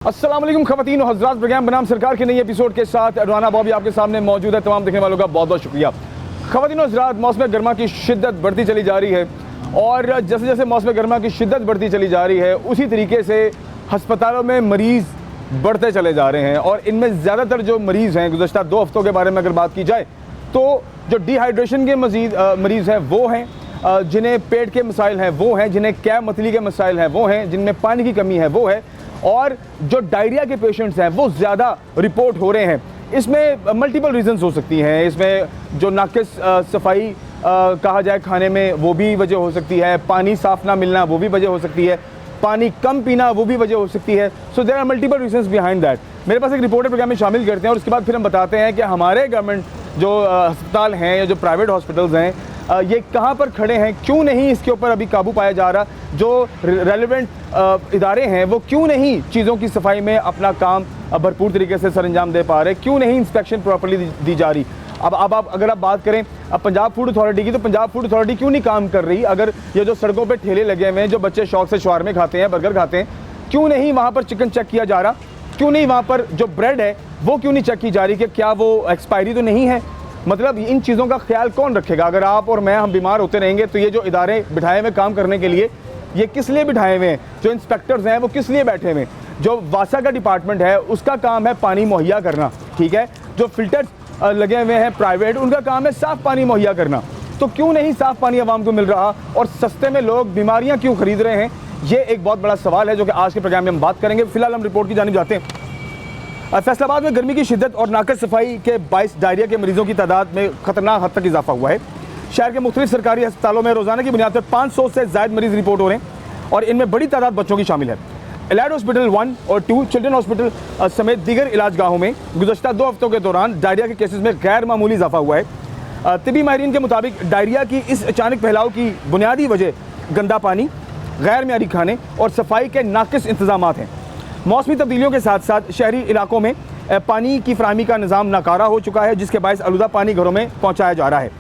अस्सलाम वालेकुम ख़वातीन और हज़रात, प्रोग्राम बनाम सरकार के नई एपिसोड के साथ राना बॉबी आपके सामने मौजूद है। तमाम देखने वालों का बहुत बहुत शुक्रिया। ख़वातीन और हज़रात, मौसम गर्मा की शिद्दत बढ़ती चली जा रही है और जैसे जैसे मौसम गर्मा की शिद्दत बढ़ती चली जा रही है उसी तरीके से हस्पतालों में मरीज़ बढ़ते चले जा रहे हैं और इनमें ज़्यादातर जो मरीज़ हैं गुज़श्ता 2 हफ़्तों के बारे में अगर बात की जाए तो जो डिहाइड्रेशन के मरीज़ हैं वो हैं, जिन्हें पेट के मसाइल हैं वो हैं, जिन्हें कैब मतली के मसाइल हैं वो हैं, जिनमें पानी की कमी है वो है, और जो डायरिया के पेशेंट्स हैं वो ज़्यादा रिपोर्ट हो रहे हैं। इसमें मल्टीपल रीजंस हो सकती हैं। इसमें जो नाकिस सफाई कहा जाए खाने में वो भी वजह हो सकती है, पानी साफ़ ना मिलना वो भी वजह हो सकती है, पानी कम पीना वो भी वजह हो सकती है। So there are multiple reasons behind that. मेरे पास एक रिपोर्टर प्रोग्राम में शामिल करते हैं और उसके बाद फिर हम बताते हैं कि हमारे गवर्नमेंट जो अस्पताल हैं या जो प्राइवेट हॉस्पिटल्स हैं ये कहाँ पर खड़े हैं, क्यों नहीं इसके ऊपर अभी काबू पाया जा रहा, जो रेलेवेंट इदारे हैं वो क्यों नहीं चीज़ों की सफाई में अपना काम भरपूर तरीके से सरअंजाम दे पा रहे, क्यों नहीं इंस्पेक्शन प्रॉपर्ली दी जा रही। अब अगर आप बात करें अब पंजाब फूड अथॉरिटी की, तो पंजाब फूड अथॉरिटी क्यों नहीं काम कर रही। अगर ये जो सड़कों पे ठेले लगे हुए हैं, जो बच्चे शौक से शवारमे खाते हैं, बर्गर खाते हैं, क्यों नहीं वहाँ पर चिकन चेक किया जा रहा, क्यों नहीं वहाँ पर जो ब्रेड है वो क्यों नहीं चेक की जा रही कि क्या वो एक्सपायरी तो नहीं है। मतलब इन चीज़ों का ख्याल कौन रखेगा। अगर आप और मैं हम बीमार होते रहेंगे तो ये जो इदारे बिठाए हुए काम करने के लिए, ये किस लिए बिठाए हुए हैं, जो इंस्पेक्टर्स हैं वो किस लिए बैठे हुए हैं। जो वासा का डिपार्टमेंट है उसका काम है पानी मुहैया करना, ठीक है, जो फिल्टर्स लगे हुए हैं प्राइवेट उनका काम है साफ़ पानी मुहैया करना। तो क्यों नहीं साफ़ पानी आवाम को मिल रहा और सस्ते में लोग बीमारियाँ क्यों खरीद रहे हैं, ये एक बहुत बड़ा सवाल है जो कि आज के प्रोग्राम में हम बात करेंगे। फिलहाल हम रिपोर्ट की जानिब जाते हैं। फैसलाबाद में गर्मी की शिद्दत और नाकस सफाई के बाइस डायरिया के मरीजों की तादाद में खतरनाक हद तक इजाफा हुआ है। शहर के मुख्तलिफ सरकारी अस्पतालों में रोजाना की बुनियाद पर 500 से ज़ायद मरीज रिपोर्ट हो रहे हैं और इनमें बड़ी तादाद बच्चों की शामिल है। एलाइड हॉस्पिटल 1 और 2, चिल्ड्रन हॉस्पिटल समेत दीगर इलाजगाहों में गुज़श्ता 2 हफ्तों के दौरान डायरिया के केसेस में गैर मामूली इजाफा हुआ है। तिबी माहिरीन के मुताबिक डायरिया की इस अचानक फैलाव की बुनियादी वजह गंदा पानी, गैर मियारी खाने और सफाई के नाकिस इंतजाम हैं। मौसमी तब्दीलियों के साथ साथ शहरी इलाकों में पानी की फराहमी का निज़ाम नाकारा हो चुका है, जिसके बायस आलूदा पानी घरों में पहुँचाया जा रहा है।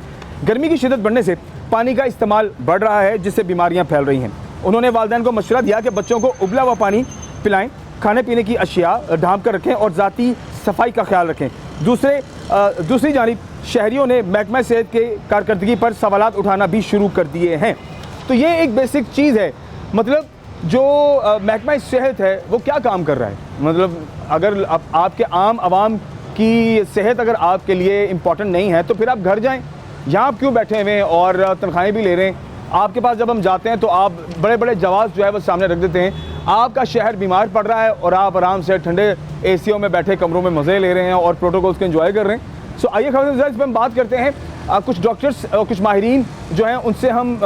गर्मी की शिद्दत बढ़ने से पानी का इस्तेमाल बढ़ रहा है, जिससे बीमारियाँ फैल रही हैं। उन्होंने वालिदैन को मशवरा दिया कि बच्चों को उबला हुआ पानी पिलाएं, खाने पीने की अशिया ढाँप कर रखें और ज़ाती सफाई का ख्याल रखें। दूसरी जानिब शहरियों ने महकमा सेहत के कारकर्दगी पर सवालात उठाना भी शुरू कर दिए हैं। तो ये एक बेसिक चीज़ है। मतलब जो महकमा सेहत है वो क्या काम कर रहा है। मतलब अगर आपके आम आवाम की सेहत अगर आपके लिए इम्पॉर्टेंट नहीं है तो फिर आप घर जाएं। यहाँ आप क्यों बैठे हुए हैं और तनख्वाहें भी ले रहे हैं। आपके पास जब हम जाते हैं तो आप बड़े बड़े जवाब जो है वो सामने रख देते हैं। आपका शहर बीमार पड़ रहा है और आप आराम से ठंडे एसीओ में बैठे कमरों में मज़े ले रहे हैं और प्रोटोकॉल्स को एंजॉय कर रहे हैं। सो आइए खबर इस पर हम बात करते हैं। कुछ डॉक्टर्स और कुछ माहिरीन जो हैं उनसे हम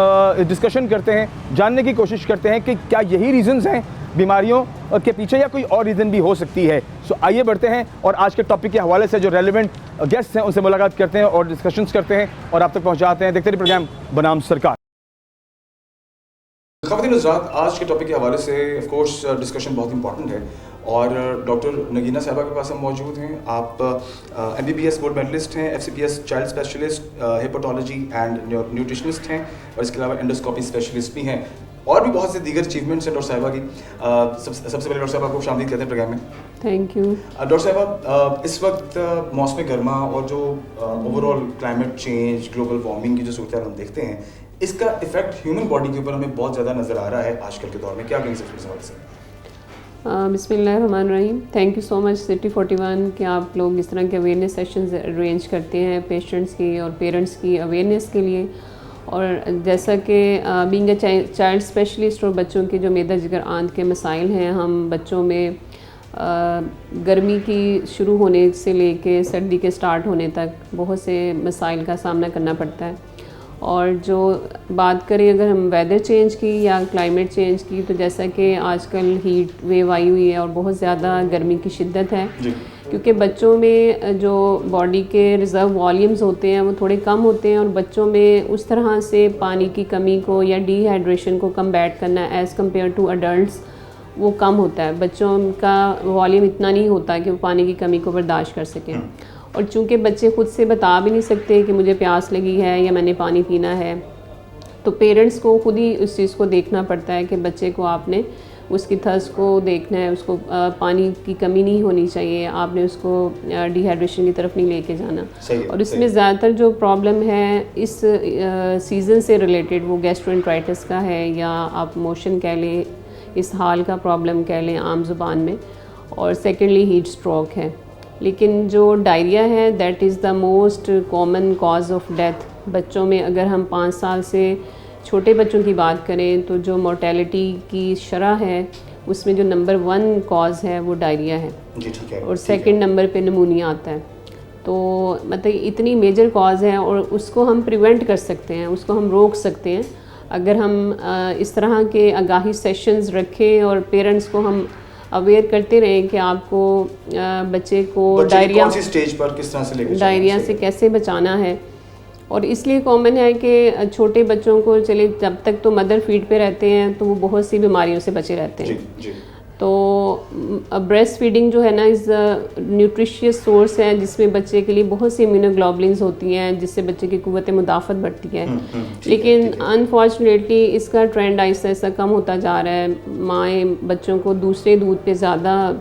डिस्कशन करते हैं, जानने की कोशिश करते हैं कि क्या यही रीज़न्स हैं बीमारियों के पीछे या कोई और रीज़न भी हो सकती है। सो आइए बढ़ते हैं और आज के टॉपिक के हवाले से जो रेलेवेंट गेस्ट हैं उनसे मुलाकात करते हैं और डिस्कशंस करते हैं और आप तक पहुँचाते हैं। देखते रहिए प्रोग्राम बनाम सरकार। ख़वातीन हज़रात, आज के टॉपिक के हवाले से ऑफ कोर्स डिस्कशन बहुत इंपॉर्टेंट है और डॉक्टर नगीना साहिबा के पास हम मौजूद हैं। आप MBBS गोल्ड मेडलिस्ट हैं, FCPS child specialist, hepatology and nutritionist हैं और इसके अलावा एंडोस्कोपी स्पेशलिस्ट भी हैं और भी बहुत से दीगर अचीवमेंट्स हैं डॉक्टर साहिबा की। सबसे पहले डॉक्टर साहिबा को खुशामदीद कहते हैं प्रोग्राम में। Thank you. डॉक्टर साहिबा, इस वक्त मौसम गर्मा और जो overall climate change, global warming की जो सूरत हम देखते हैं, इसका इफेक्ट ह्यूमन बॉडी के ऊपर हमें बहुत ज़्यादा नज़र आ रहा है आजकल के दौर में। क्या कहेंगे इस हवाले से। बिस्मिल्लाहिर्रहमानिर्रहीम। Thank you so much city 41 कि आप लोग इस तरह के अवेयरनेस सेशंस अरेंज करते हैं पेशेंट्स की और पेरेंट्स की अवेयरनेस के लिए। और जैसा कि बीइंग अ चाइल्ड स्पेशलिस्ट और बच्चों के जो मेदा जिगर आंत के मसाइल हैं, हम बच्चों में गर्मी की शुरू होने से लेके सर्दी के स्टार्ट होने तक बहुत से मसाइल का सामना करना पड़ता है। और जो बात करें अगर हम वेदर चेंज की या क्लाइमेट चेंज की, तो जैसा कि आजकल हीट वेव आई हुई है और बहुत ज़्यादा गर्मी की शिद्दत है, क्योंकि बच्चों में जो बॉडी के रिज़र्व वॉल्यूम्स होते हैं वो थोड़े कम होते हैं और बच्चों में उस तरह से पानी की कमी को या डिहाइड्रेशन को कम्बैट करना एज़ कम्पेयर टू अडल्ट्स वो कम होता है। बच्चों का वॉल्यूम इतना नहीं होता कि वो पानी की कमी को बर्दाश्त कर सकें। और चूँकि बच्चे खुद से बता भी नहीं सकते कि मुझे प्यास लगी है या मैंने पानी पीना है, तो पेरेंट्स को खुद ही उस चीज़ को देखना पड़ता है कि बच्चे को आपने उसकी थर्स्ट को देखना है, उसको पानी की कमी नहीं होनी चाहिए, आपने उसको डिहाइड्रेशन की तरफ नहीं लेके जाना। और इसमें ज़्यादातर जो प्रॉब्लम है इस सीज़न से रिलेटेड वो गैस्ट्रोएंटराइटिस का है, या आप मोशन कह लें, इस हाल का प्रॉब्लम कह लें आम ज़ुबान में, और सेकेंडली हीट स्ट्रोक है। लेकिन जो डायरिया है that is the most common cause of death बच्चों में। अगर हम 5 साल से छोटे बच्चों की बात करें तो जो मोर्टेलिटी की शरह है उसमें जो नंबर 1 कॉज है वो डायरिया है, जी ठीक है, और सेकंड नंबर पे निमोनिया आता है। तो मतलब इतनी मेजर कॉज है, और उसको हम प्रिवेंट कर सकते हैं, उसको हम रोक सकते हैं अगर हम इस तरह के आगाही सेशंस रखें और पेरेंट्स को हम अवेयर करते रहें कि आपको बच्चे को डायरिया कौन सी स्टेज पर किस तरह से लेकर डायरिया से कैसे बचाना है। और इसलिए कॉमन है कि छोटे बच्चों को चले जब तक तो मदर फीड पे रहते हैं तो वो बहुत सी बीमारियों से बचे रहते हैं। जी, जी। तो ब्रेस्ट फीडिंग जो है ना इज़ न्यूट्रिशियस सोर्स है जिसमें बच्चे के लिए बहुत सी इम्यूनोग्लोबुलिन्स होती हैं जिससे बच्चे की कुव्वत मुदाफ़त बढ़ती है। लेकिन अनफॉर्चुनेटली इसका ट्रेंड आहिस्ता आहिस्ता कम होता जा रहा है। माएँ बच्चों को दूसरे दूध पे ज़्यादा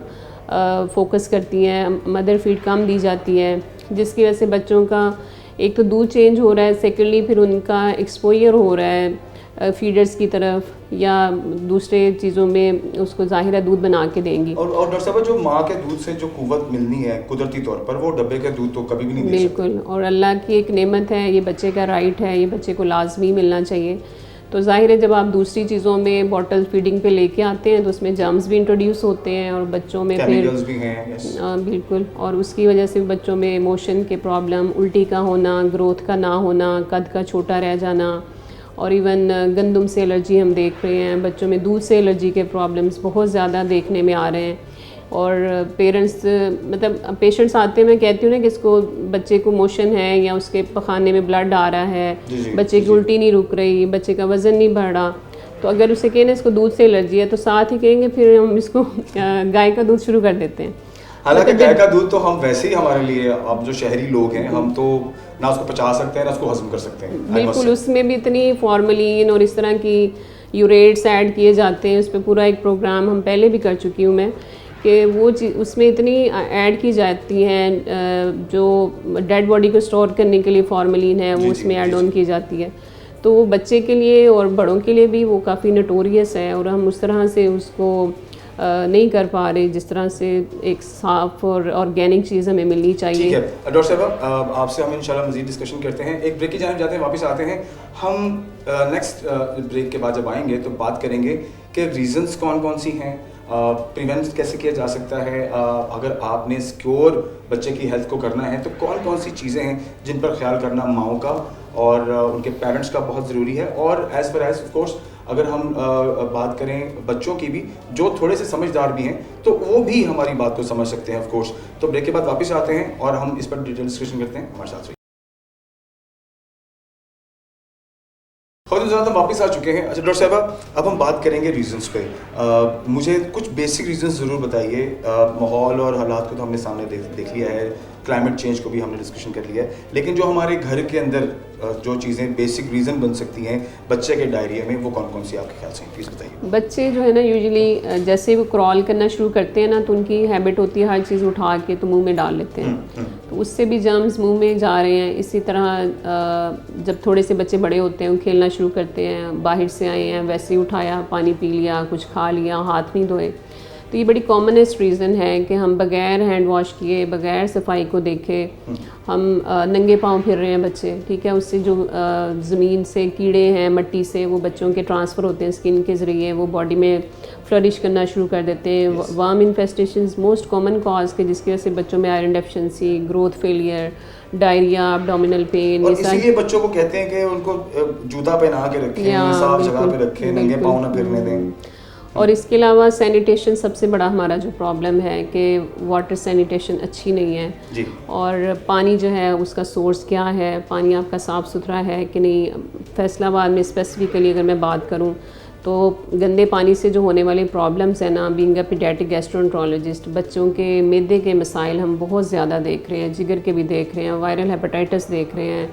फोकस करती हैं, मदर फीड कम दी जाती है, जिसकी वजह से बच्चों का एक तो दूध चेंज हो रहा है, सेकेंडली फिर उनका एक्सपोजर हो रहा है फीडर्स की तरफ या दूसरे चीज़ों में उसको ज़ाहिर है दूध बना के देंगी। और डॉक्टर साहब जो माँ के दूध से जो कुव्वत मिलनी है कुदरती तौर पर वो डब्बे के दूध तो कभी भी नहीं दे सकते। बिल्कुल, और अल्लाह की एक नेमत है, ये बच्चे का राइट है, ये बच्चे को लाजमी मिलना चाहिए। तो ज़ाहिर है जब आप दूसरी चीज़ों में बॉटल फीडिंग पे लेके आते हैं तो उसमें जर्म्स भी इंट्रोड्यूस होते हैं और बच्चों में फिर भी हैं, बिल्कुल, और उसकी वजह से बच्चों में मोशन के प्रॉब्लम, उल्टी का होना, ग्रोथ का ना होना, कद का छोटा रह जाना, और इवन गंदम से एलर्जी हम देख रहे हैं। बच्चों में दूध से एलर्जी के प्रॉब्लम्स बहुत ज़्यादा देखने में आ रहे हैं। और पेरेंट्स मतलब पेशेंट्स आते हैं, मैं कहती हूँ ना कि इसको बच्चे को मोशन है या उसके पखाने में ब्लड आ रहा है, बच्चे की उल्टी नहीं रुक रही, बच्चे का वज़न नहीं बढ़ रहा, तो अगर उसे कहें ना इसको दूध से एलर्जी है तो साथ ही कहेंगे फिर हम इसको गाय का दूध शुरू कर देते हैं। हालांकि गाय का दूध तो हम वैसे ही हमारे लिए, अब जो शहरी लोग हैं हम तो ना उसको पचा सकते हैं ना उसको हजम कर सकते हैं। बिल्कुल, उसमें भी इतनी फॉर्मलिन और इस तरह की यूरेट्स ऐड किए जाते हैं। उस पर पूरा एक प्रोग्राम हम पहले भी कर चुकी हूँ मैं, कि वो चीज़ उसमें इतनी ऐड की जाती हैं जो डेड बॉडी को स्टोर करने के लिए फॉर्मलिन है वो उसमें ऐड ऑन की जाती है। तो वो बच्चे के लिए और बड़ों के लिए भी वो काफ़ी नटोरियस है, और हम उस तरह से उसको नहीं कर पा रहे जिस तरह से एक साफ और ऑर्गेनिक चीज़ हमें मिलनी चाहिए। ठीक है डॉक्टर साहब, आपसे हम इंशाल्लाह मज़ीद डिस्कशन करते हैं। एक ब्रेक की जाने जाते हैं, वापस आते हैं। हम नेक्स्ट ब्रेक के बाद जब आएंगे तो बात करेंगे कि रीजंस कौन कौन सी हैं, प्रिवेंट कैसे किया जा सकता है, अगर आपने सिक्योर बच्चे की हेल्थ को करना है तो कौन कौन सी चीज़ें हैं जिन पर ख्याल करना माओं का और उनके पेरेंट्स का बहुत ज़रूरी है। और as per as of course अगर हम बात करें बच्चों की भी जो थोड़े से समझदार भी हैं तो वो भी हमारी बात को समझ सकते हैं ऑफ कोर्स। तो ब्रेक के बाद वापस आते हैं और हम इस पर डिटेल डिस्कशन करते हैं। हमारे साथ हम वापस आ चुके हैं। अच्छा डॉक्टर साहब, अब हम बात करेंगे रीजंस पे। मुझे कुछ बेसिक रीजंस ज़रूर बताइए। माहौल और हालात को तो हमने सामने देख लिया है, क्लाइमेट चेंज को भी हमने डिस्कशन कर लिया है, लेकिन जो हमारे घर के अंदर जो चीज़ें बेसिक रीज़न बन सकती हैं बच्चे के डायरिया में, वो कौन कौन सी आपके ख्याल से प्लीज़ बताइए। बच्चे जो है ना यूजुअली जैसे वो क्रॉल करना शुरू करते हैं ना तो उनकी हैबिट होती है हर चीज़ उठा के तो मुंह में डाल लेते हैं, तो उससे भी जर्म्स मुंह में जा रहे हैं। इसी तरह जब थोड़े से बच्चे बड़े होते हैं वो खेलना शुरू करते हैं, बाहर से आए हैं वैसे ही उठाया, पानी पी लिया, कुछ खा लिया, हाथ नहीं धोए, तो ये बड़ी कॉमनेस्ट रीज़न है कि हम बग़ैर हैंड वॉश किए, बग़ैर सफाई को देखे हम नंगे पाँव फिर रहे हैं बच्चे, ठीक है। उससे जो ज़मीन से कीड़े हैं, मट्टी से, वो बच्चों के ट्रांसफ़र होते हैं स्किन के ज़रिए, वो बॉडी में फ्लरिश करना शुरू कर देते हैं। वर्म इन्फेस्टेशंस मोस्ट कॉमन कॉज के जिसकी वजह से बच्चों में iron deficiency, growth failure, diarrhoea, abdominal pain, और इसीलिए बच्चों को कहते हैं कि उनको जूता पहना के रखें, साफ जगह पे रखें, नंगे पाँव ना फिरने दें। और इसके अलावा सैनिटेशन सबसे बड़ा हमारा जो प्रॉब्लम है कि वाटर सैनिटेशन अच्छी नहीं है जी। और पानी जो है उसका सोर्स क्या है, पानी आपका साफ़ सुथरा है कि नहीं। फैसलाबाद में स्पेसिफिकली अगर मैं बात करूं तो गंदे पानी से जो होने वाले प्रॉब्लम्स हैं ना, बीइंग अ पीडियाट्रिक गैस्ट्रोएंटरोलॉजिस्ट, बच्चों के मैदे के मसाइल हम बहुत ज़्यादा देख रहे हैं, जिगर के भी देख रहे हैं, वायरल हेपेटाइटिस देख रहे हैं,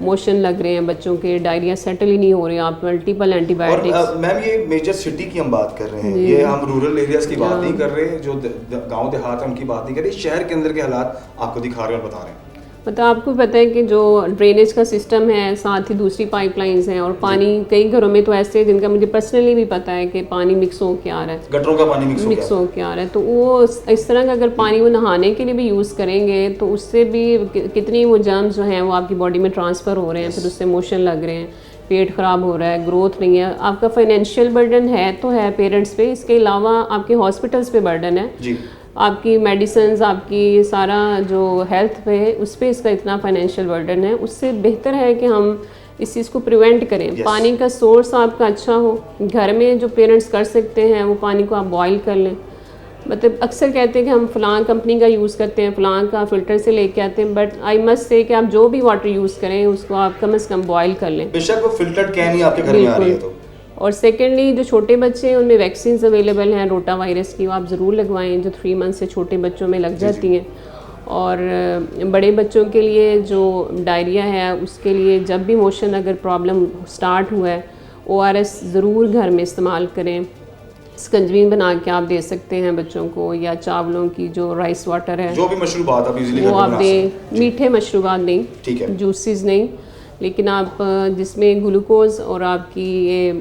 मोशन लग रहे हैं बच्चों के, डायरिया सेटल ही नहीं हो रही, आप मल्टीपल एंटीबायोटिक्स। मैम ये मेजर सिटी की हम बात कर रहे हैं, ये हम रूरल एरियाज की बात नहीं कर रहे, जो गांव देहात है उनकी बात नहीं कर रहे, शहर के अंदर के हालात आपको दिखा रहे हैं और बता रहे हैं। मतलब आपको पता है कि जो ड्रेनेज का सिस्टम है, साथ ही दूसरी पाइपलाइंस हैं, और पानी कई घरों में तो ऐसे जिनका मुझे पर्सनली भी पता है कि पानी मिक्स हो के आ रहा है, गटरों का पानी मिक्स हो के आ रहा है। तो वो इस तरह का अगर पानी वो नहाने के लिए भी यूज़ करेंगे तो उससे भी कितनी वो जर्म्स जो हैं वो आपकी बॉडी में ट्रांसफ़र हो रहे हैं, फिर उससे मोशन लग रहे हैं, पेट ख़राब हो रहा है, ग्रोथ नहीं है। आपका फाइनेंशियल बर्डन है तो है पेरेंट्स पे, इसके अलावा आपके हॉस्पिटल्स पे बर्डन है जी, आपकी मेडिसिन्स, आपकी सारा जो हेल्थ पे है उस पर इसका इतना फाइनेंशियल बर्डन है। उससे बेहतर है कि हम इस चीज़ को प्रिवेंट करें। पानी का सोर्स आपका अच्छा हो, घर में जो पेरेंट्स कर सकते हैं वो पानी को आप बॉयल कर लें। मतलब अक्सर कहते हैं कि हम फ़लाँ कंपनी का यूज़ करते हैं, फ़लाँ का फ़िल्टर से लेके आते हैं, बट आई मस्ट से कि आप जो भी वाटर यूज़ करें उसको आप कम से कम बॉयल कर लें, बेशक वो फिल्टर्ड कैन ही आपके घर में आ रही है तो। और सेकेंडली जो छोटे बच्चे हैं उनमें वैक्सीन अवेलेबल हैं रोटा वायरस की, वो आप ज़रूर लगवाएं, जो 3 मंथ से छोटे बच्चों में लग जाती हैं। और बड़े बच्चों के लिए जो डायरिया है उसके लिए जब भी मोशन अगर प्रॉब्लम स्टार्ट हुआ है, ORS ज़रूर घर में इस्तेमाल करें। स्कंजवीन बना के आप दे सकते हैं बच्चों को, या चावलों की जो राइस वाटर है जो भी मशरूबात आप इजीली वो घर में आप बना दें, सकते हैं। मीठे मशरूबात नहीं, ठीक है, जूसेस नहीं, लेकिन आप जिसमें ग्लूकोज और आपकी ये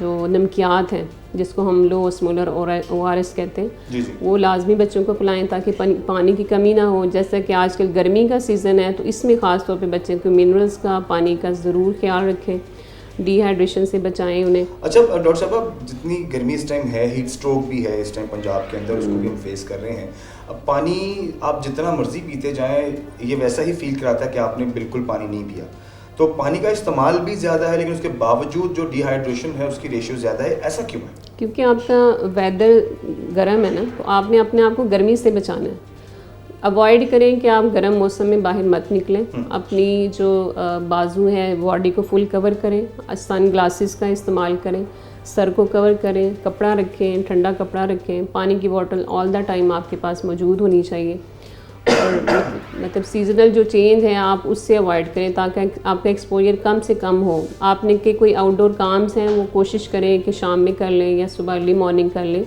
जो नमकियात हैं जिसको हम लो osmolar ORS कहते हैं, जी जी, वो लाजमी बच्चों को पिलाएं ताकि पानी की कमी ना हो। जैसा कि आजकल गर्मी का सीज़न है तो इसमें ख़ास तौर पे बच्चे को मिनरल्स का, पानी का ज़रूर ख्याल रखें, डिहाइड्रेशन से बचाएं उन्हें। अच्छा डॉक्टर साहब, जितनी गर्मी इस टाइम है, हीट स्ट्रोक भी है इस टाइम पंजाब के अंदर, उसको भी हम फेस कर रहे हैं। अब पानी आप जितना मर्जी पीते जाएं, ये वैसा ही फील कराता है कि आपने बिल्कुल पानी नहीं पिया। तो पानी का इस्तेमाल भी ज़्यादा है, लेकिन उसके बावजूद जो डिहाइड्रेशन है उसकी रेशियो ज़्यादा है, ऐसा क्यों है? क्योंकि आपका वेदर गर्म है ना, तो आपने अपने आप को गर्मी से बचाना है। अवॉइड करें कि आप गर्म मौसम में बाहर मत निकलें, अपनी जो बाजू है बॉडी को फुल कवर करें, सन ग्लासेस का इस्तेमाल करें, सर को कवर करें, कपड़ा रखें, ठंडा कपड़ा रखें, पानी की बोतल ऑल द टाइम आपके पास मौजूद होनी चाहिए। और मतलब सीजनल जो चेंज है आप उससे अवॉइड करें ताकि आपका एक्सपोजर कम से कम हो। आपने के कोई आउटडोर काम्स हैं वो कोशिश करें कि शाम में कर लें या सुबह अर्ली मॉर्निंग कर लें।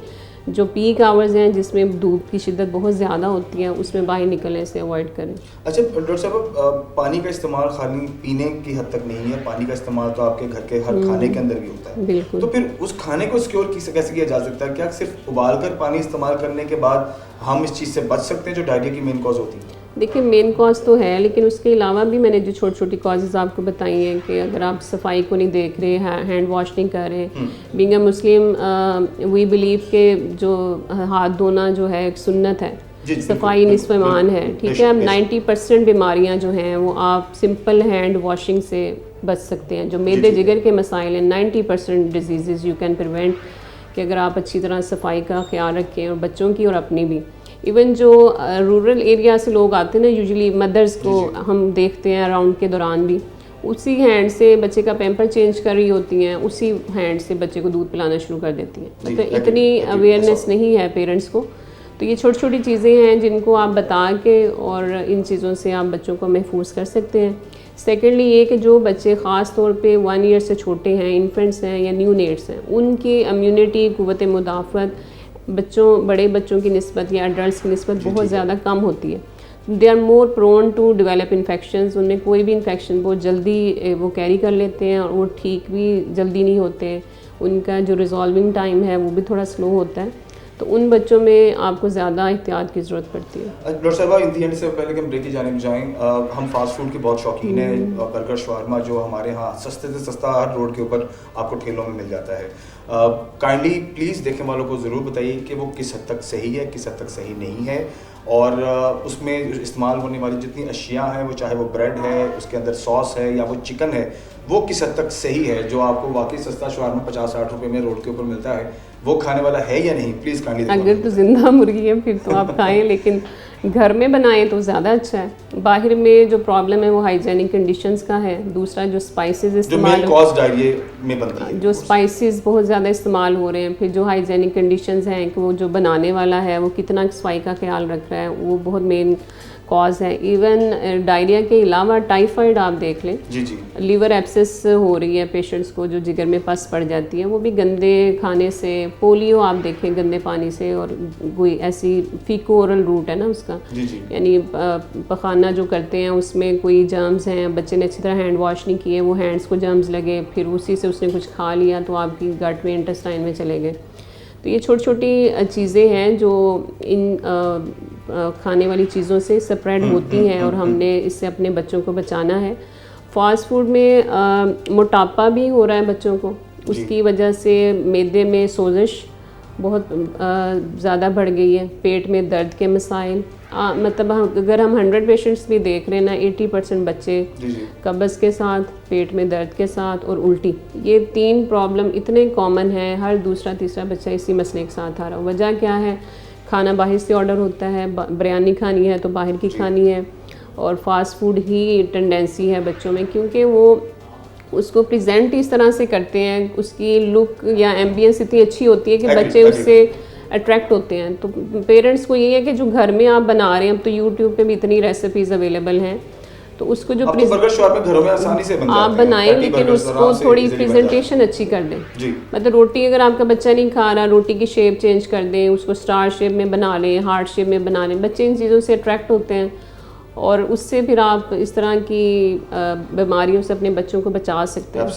जो पीक आवर्स हैं जिसमें धूप की शिद्दत बहुत ज़्यादा होती है उसमें बाहर निकलने से अवॉइड करें। अच्छा डॉक्टर साहब, पानी का इस्तेमाल खाली पीने की हद तक नहीं है, पानी का इस्तेमाल तो आपके घर के हर खाने के अंदर भी होता है। बिल्कुल। तो फिर उस खाने को सिक्योर कैसे किया जा सकता है? क्या सिर्फ उबाल कर पानी इस्तेमाल करने के बाद हम इस चीज़ से बच सकते हैं जो डायरिया की मेन कॉज होती है? देखिए मेन कॉज तो है, लेकिन उसके अलावा भी मैंने जो छोटी छोटी कॉजेज़ आपको बताई हैं कि अगर आप सफाई को नहीं देख रहे, हैंड वॉश नहीं कर रहे। Being a Muslim we believe के जो हाथ धोना जो है एक सुन्नत है, सफाई निस्फ़ ईमान है, ठीक है। अब 90% बीमारियां जो हैं वो आप सिंपल हैंड वॉशिंग से बच सकते हैं। जो मेदे जिगर के मसाइल हैं 90% डिजीज़ यू कैन प्रिवेंट कि अगर आप अच्छी तरह सफाई का ख्याल रखें, और बच्चों की और अपनी भी। इवन जो रूरल एरिया से लोग आते हैं ना, यूजुअली मदर्स को हम देखते हैं अराउंड के दौरान भी उसी हैंड से बच्चे का पैम्पर चेंज कर रही होती हैं, उसी हैंड से बच्चे को दूध पिलाना शुरू कर देती हैं। मतलब इतनी अवेयरनेस नहीं है पेरेंट्स को। तो ये छोटी छोटी चीज़ें हैं जिनको आप बता के और इन चीज़ों से आप बच्चों को महफूज कर सकते हैं। सेकेंडली ये कि जो बच्चे ख़ास तौर पे 1 ईयर से छोटे हैं, इन्फेंट्स हैं या न्यू नेट्स हैं, उनकी इम्यूनिटी, क़ुव्वत मुदाफ़त बड़े बच्चों की निस्बत या एडल्ट्स की निस्बत बहुत ज़्यादा कम होती है। They are more prone to develop infections. उनमें कोई भी इन्फेक्शन बहुत जल्दी वो कैरी कर लेते हैं और वो ठीक भी जल्दी नहीं होते। उनका जो रिजॉल्विंग टाइम है वो भी थोड़ा स्लो होता है। तो उन बच्चों में आपको ज़्यादा एहतियात की ज़रूरत पड़ती है। डॉक्टर साहब, इन दी एंड से पहले कि हम ब्रेक की जानिब जाएँ, हम फास्ट फूड के बहुत शौकीन हैं। बर्गर, शवारमा जो हमारे यहाँ सस्ते से सस्ता हर रोड के ऊपर आपको ठेलों में मिल जाता है। काइंडली प्लीज़ देखने वालों को ज़रूर बताइए कि वो किस हद तक सही है, किस हद तक सही नहीं है, और उसमें इस्तेमाल होने वाली जितनी अशिया हैं, वो चाहे वो ब्रेड है, उसके अंदर सॉस है या वो चिकन है, वो किस हद तक सही है। जो आपको वाकई सस्ता शवारमा 50-60 रुपये में रोड के ऊपर मिलता है, वो खाने वाला है या नहीं, प्लीज़ काइंडली। अगर तो जिंदा मुर्गी है फिर तो आप खाएं, लेकिन घर में बनाएं तो ज़्यादा अच्छा है। बाहर में जो प्रॉब्लम है वो हाइजेनिक कंडीशंस का है। दूसरा जो स्पाइसेस इस्तेमाल, जो स्पाइसेस बहुत ज़्यादा इस्तेमाल हो रहे हैं, फिर जो हाइजेनिक कंडीशंस हैं कि वो जो बनाने वाला है वो कितना सफाई का ख्याल रख रहा है, वो बहुत मेन कॉज है। इवन डायरिया के अलावा टाइफाइड आप देख लें, जी जी, लीवर एब्सेस हो रही है पेशेंट्स को, जो जिगर में पस पड़ जाती है, वो भी गंदे खाने से। पोलियो आप देखें गंदे पानी से, और कोई ऐसी फीको ओरल रूट है ना उसका, जी जी, यानी पखाना जो करते हैं उसमें कोई जर्म्स हैं, बच्चे ने अच्छी तरह हैंड वॉश नहीं किए, वो हैंड्स को जर्म्स लगे, फिर उसी से उसने कुछ खा लिया तो आपकी गट में इंटेस्टाइन में चले गए। तो ये छोटी छोटी चीज़ें हैं जो इन खाने वाली चीज़ों से स्प्रेड होती हैं, और हमने इससे अपने बच्चों को बचाना है। फास्ट फूड में मोटापा भी हो रहा है बच्चों को, उसकी वजह से मैदे में सोजिश बहुत ज़्यादा बढ़ गई है, पेट में दर्द के मसाइल। मतलब अगर हम 100 पेशेंट्स भी देख रहे हैं ना, 80% बच्चे कब्ज़ के साथ, पेट में दर्द के साथ और उल्टी, ये 3 प्रॉब्लम इतने कॉमन हैं, हर दूसरा तीसरा बच्चा इसी मसले के साथ आ रहा है। वजह क्या है? खाना बाहर से ऑर्डर होता है, बिरयानी खानी है तो बाहर की खानी है, और फास्ट फूड ही टेंडेंसी है बच्चों में, क्योंकि वो उसको प्रेजेंट इस तरह से करते हैं, उसकी लुक या एम्बियंस इतनी अच्छी होती है कि बच्चे उससे अट्रैक्ट होते हैं। तो पेरेंट्स को यही है कि जो घर में आप बना रहे हैं, अब तो यूट्यूब पे भी इतनी रेसिपीज़ अवेलेबल हैं, तो उसको जो बर्गर शॉप में घरों में आसानी से बन आप बनाएं, लेकिन उसको थोड़ी प्रेजेंटेशन अच्छी कर दें। मतलब रोटी अगर आपका बच्चा नहीं खा रहा, रोटी की शेप चेंज कर दें, उसको स्टार शेप में बना लें, हार्ट शेप में बना लें। बच्चे इन चीज़ों से अट्रैक्ट होते हैं, और उससे फिर आप इस तरह की बीमारियों से अपने बच्चों को बचा सकते हैं।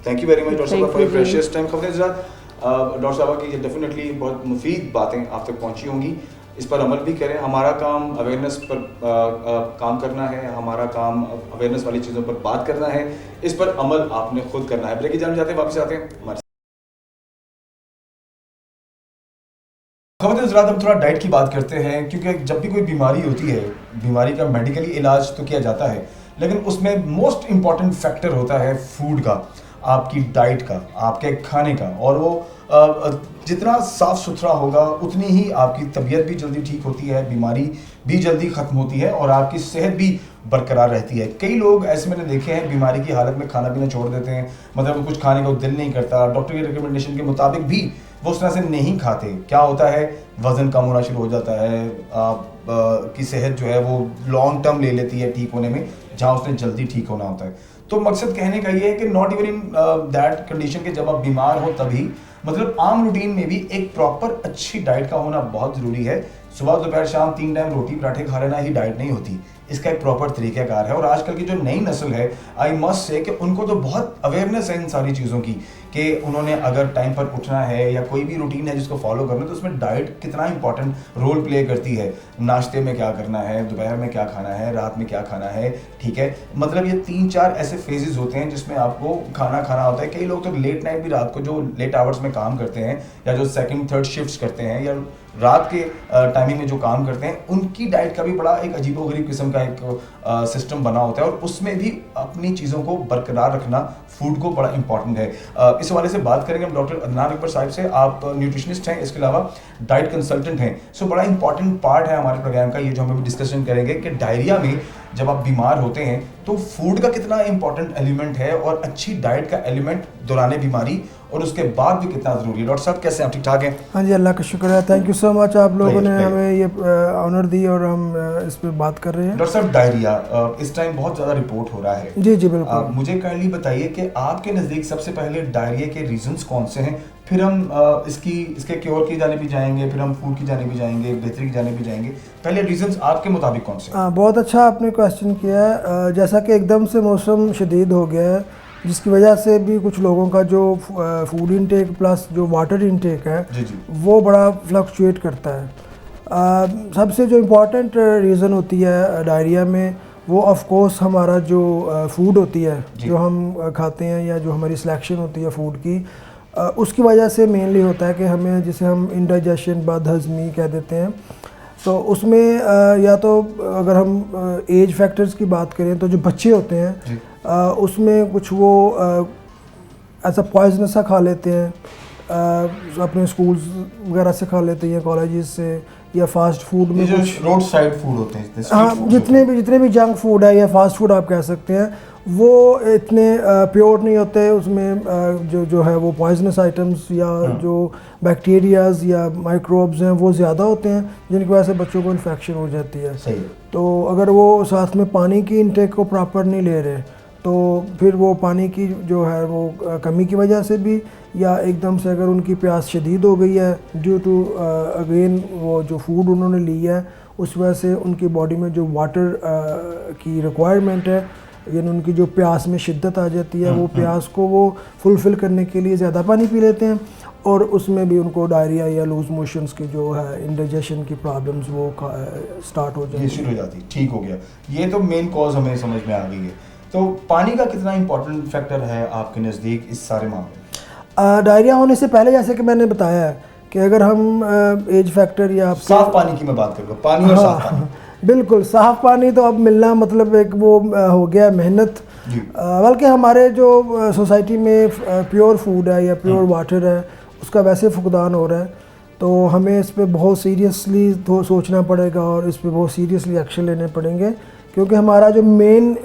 Thank you very much doctor साहब for your precious time. Doctor साहब की ये डेफिनेटली बहुत मुफीद बातें आप तक पहुंची होंगी, इस पर अमल भी करें। हमारा काम अवेयरनेस पर काम करना है, हमारा काम अवेयरनेस वाली चीज़ों पर बात करना है, इस पर अमल आपने खुद करना है। ब्रेक की जान जाते हैं, वापस आते हैं हमारे हज़रात। हम थोड़ा डाइट की बात करते हैं, क्योंकि जब भी कोई बीमारी होती है, बीमारी का मेडिकली इलाज तो किया जाता है, लेकिन उसमें मोस्ट इम्पॉर्टेंट फैक्टर होता है फूड का, आपकी डाइट का, आपके खाने का। और वो जितना साफ़ सुथरा होगा उतनी ही आपकी तबीयत भी जल्दी ठीक होती है, बीमारी भी जल्दी ख़त्म होती है, और आपकी सेहत भी बरकरार रहती है। कई लोग ऐसे मैंने देखे हैं बीमारी की हालत में खाना पीना छोड़ देते हैं, मतलब कुछ खाने को दिल नहीं करता, डॉक्टर की रिकमेंडेशन के मुताबिक भी वो उस तरह से नहीं खाते। क्या होता है, वज़न कम होना शुरू हो जाता है, की सेहत जो है वो लॉन्ग टर्म ले लेती है ठीक होने में, जहाँ उसने जल्दी ठीक होना होता है। तो मकसद कहने का ये है कि not even in that condition के जब आप बीमार हो तभी, मतलब आम रूटीन में भी एक प्रॉपर अच्छी डाइट का होना बहुत ज़रूरी है। सुबह दोपहर शाम 3 टाइम रोटी पराठे खा लेना ही डाइट नहीं होती, इसका एक प्रॉपर तरीक़ाकार है। और आजकल की जो नई नस्ल है, आई मस्ट से कि उनको तो बहुत अवेयरनेस है इन सारी चीज़ों की, कि उन्होंने अगर टाइम पर उठना है या कोई भी रूटीन है जिसको फॉलो करना है, तो उसमें डाइट कितना इंपॉर्टेंट रोल प्ले करती है। नाश्ते में क्या करना है, दोपहर में क्या खाना है, रात में क्या खाना है, ठीक है। मतलब ये 3-4 ऐसे फेजेस होते हैं जिसमें आपको खाना खाना होता है। कई लोग तो लेट नाइट भी, रात को जो लेट आवर्स में काम करते हैं, या जो 2nd 3rd शिफ्ट्स करते हैं, या रात के टाइमिंग में जो काम करते हैं, उनकी डाइट का भी बड़ा एक अजीबोगरीब किस्म का एक सिस्टम बना होता है, और उसमें भी अपनी चीज़ों को बरकरार रखना, फूड को बड़ा इंपॉर्टेंट है। इस हवाले से बात करेंगे हम डॉक्टर अदनान अकबर साहब से। आप न्यूट्रिशनिस्ट हैं, इसके अलावा डाइट कंसल्टेंट हैं। सो बड़ा इंपॉर्टेंट पार्ट है हमारे प्रोग्राम का ये, जो हम अभी डिस्कशन करेंगे कि डायरिया में जब आप बीमार होते हैं तो फूड का कितना इंपॉर्टेंट एलिमेंट है, और अच्छी डाइट का एलिमेंट दौरान बीमारी और उसके बाद भी कितना ज़रूरी है। डॉक्टर साहब कैसे हैं, आप ठीक ठाक हैं? हाँ जी, अल्लाह का शुक्र है। थैंक यू सो मच, आप लोगों ने हमें ये ऑनर दी और हम इस पर बात कर रहे हैं। डॉक्टर साहब, डायरिया इस टाइम बहुत ज़्यादा रिपोर्ट हो रहा है। जी जी बिल्कुल। मुझे काइंडली बताइए कि आपके नज़दीक सबसे पहले डायरिया के रीजंस कौन से हैं, फिर हम इसके क्योर की जाने भी जाएंगे, फिर हम फूड की जाने भी जाएंगे, बेहतरी की जाने भी जाएंगे। पहले रीजंस आपके मुताबिक कौन से? बहुत अच्छा आपने क्वेश्चन किया है। जैसा कि एकदम से मौसम शदीद हो गया है, जिसकी वजह से भी कुछ लोगों का जो फूड इनटेक प्लस जो वाटर इनटेक है जी जी, वो बड़ा फ्लक्चुएट करता है। सबसे जो इम्पोर्टेंट रीज़न होती है डायरिया में, वो ऑफ कोर्स हमारा जो फूड होती है, जो हम खाते हैं, या जो हमारी सिलेक्शन होती है फूड की, उसकी वजह से मेनली होता है कि हमें, जिसे हम इंडाइजेशन, बदहज़मी कह देते हैं। तो उसमें या तो अगर हम एज फैक्टर्स की बात करें तो जो बच्चे होते हैं उसमें कुछ वो ऐसा पॉइजनस सा खा लेते हैं, अपने स्कूल्स वगैरह से खा लेते हैं, कॉलेजेस से, या फास्ट फूड में जो कुछ, रोड साइड फूड होते हैं, street हाँ, food जितने भी जंक फूड है या फास्ट फूड आप कह सकते हैं, वो इतने प्योर नहीं होते। उसमें जो है वो पॉइजनस आइटम्स या जो बैक्टीरियाज या माइक्रोब्स हैं वो ज़्यादा होते हैं, जिनकी वजह से बच्चों को इन्फेक्शन हो जाती है। सही है। तो अगर वो साथ में पानी की इनटेक को प्रॉपर नहीं ले रहे, तो फिर वो पानी की जो है वो कमी की वजह से भी, या एकदम से अगर उनकी प्यास शदीद हो गई है ड्यू टू अगेन वो जो फूड उन्होंने लिया है, उस वजह से उनकी बॉडी में जो वाटर की रिक्वायरमेंट है, यानी उनकी जो प्यास में शिद्दत आ जाती है, वो प्यास को वो फुलफ़िल करने के लिए ज़्यादा पानी पी लेते हैं, और उसमें भी उनको डायरिया या लूज मोशंस की जो है इंडाइजेशन की प्रॉब्लम्स वो स्टार्ट हो जाती ये शुरू हो जाती, ठीक हो गया। ये तो मेन कॉज हमें समझ में आ गई है। तो पानी का कितना इंपॉर्टेंट फैक्टर है आपके नज़दीक इस सारे मामले में? डायरिया होने से पहले, जैसे कि मैंने बताया है कि अगर हम एज फैक्टर या साफ पानी की मैं बात कर रहा हूँ, पानी और साफ पानी। बिल्कुल, साफ़ पानी तो अब मिलना मतलब एक वो हो गया मेहनत। बल्कि हमारे जो सोसाइटी में प्योर फूड है या प्योर वाटर है, उसका वैसे फुकदान हो रहा है, तो हमें इस पे बहुत सीरियसली तो सोचना पड़ेगा और इस पे बहुत सीरियसली एक्शन लेने पड़ेंगे, क्योंकि हमारा जो मेन